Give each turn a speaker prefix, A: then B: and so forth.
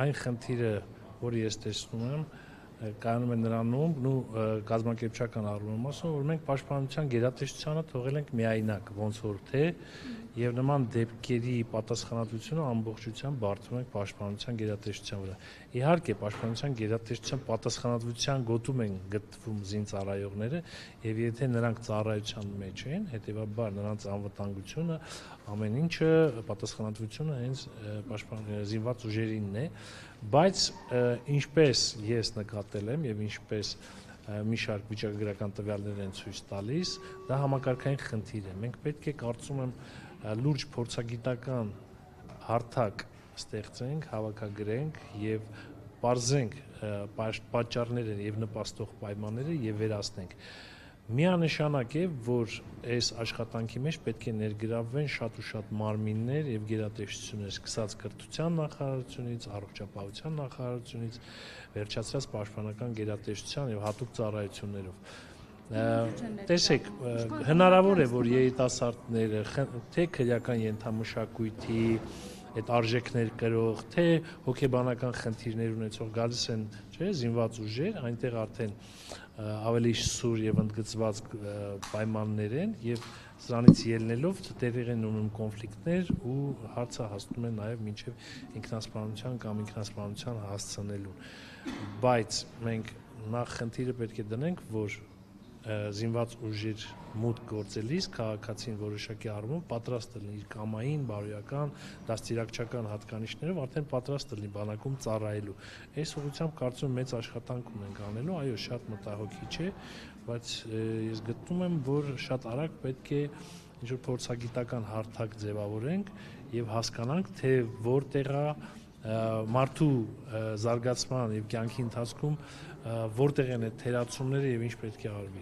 A: այն խնդիրը, որը ես տեսնում եմ, կայանում է նրանում, կազմակերպչական առումով ասում, որ մենք պաշտպանության գերատեսչությանը թողել ենք միայնակ, ոնց որ թե, եւ նման դեպքերի պատասխանատվությունը ամբողջությամբ բարդում ենք պաշտպանության գերատեսչության վրա։ Իհարկե, պաշտպանության գերատեսչության պատասխանատվության գոտում են գտնվում զինծառայողները, եւ եթե նրանք ծառայության մեջ են, հետեւաբար նրանց անվտանգությունը, ամեն ինչը, պատասխանատվությունը հենց զինված ուժերինն է, բայց ինչպես ես նկատել եմ եւ ինչպես մի շարք վիճակագրական տվյալներ են ցույց տալիս, դա համակարգային խնդիր է։ Մենք պետք է, կարծում եմ, լուրջ փորձագիտական հարթակ ստեղծենք, հավաքագրենք եւ պարզենք պատճառները եւ նպաստող պայմանները եւ վերացնենք։ Միանշանակ է, որ այս աշխատանքի մեջ պետք է ներգրավվեն շատ ու շատ մարմիններ եւ գերատեսչություններ, սկսած կրթության նախարարությունից, առողջապահության նախարարությունից, վերջացրած պաշտպանական գերատեսչության եւ հատուկ ծառայություններով։ Տեսեք, հնարավոր է, որ երիտասարդները թե քրեական ենթամշակույթի այդ արժեքներ կրող, թե հոգեբանական խնդիրներ ունեցող գալիս են, չէ, զինված ուժեր, այնտեղ արդեն ավելի սուր եւ ընդգծված պայմաններ են եւ սրանից ելնելով տեղի են ունենում կոնֆլիկտներ ու հարցը հասնում է նաեւ մինչեւ ինքնասպանության կամ ինքնասպանության հասցնելուն։ Բայց մենք նախ խնդիրը պետք է դնենք, որ զինված ուժեր մուտք գործելիս քաղաքացին որոշակի առումով պատրաստ լինի իր կամային, բարոյական, դաստիարակչական հատկանիշներով արդեն պատրաստ լինի բանակում ծառայելու։ Այս ուղղությամբ կարծում եմ մեծ աշխատանք ունենք անելու, այո, շատ մտահոգիչ է, բայց ես գտնում եմ, որ շատ արագ պետք է ինչ-որ փորձագիտական հարթակ ձևավորենք եւ հասկանանք, թե որտեղ է մարդու զարգացման եւ կյանքի ընթացքում որտեղ են այդ թերացումները եւ ինչ պետք է արվի։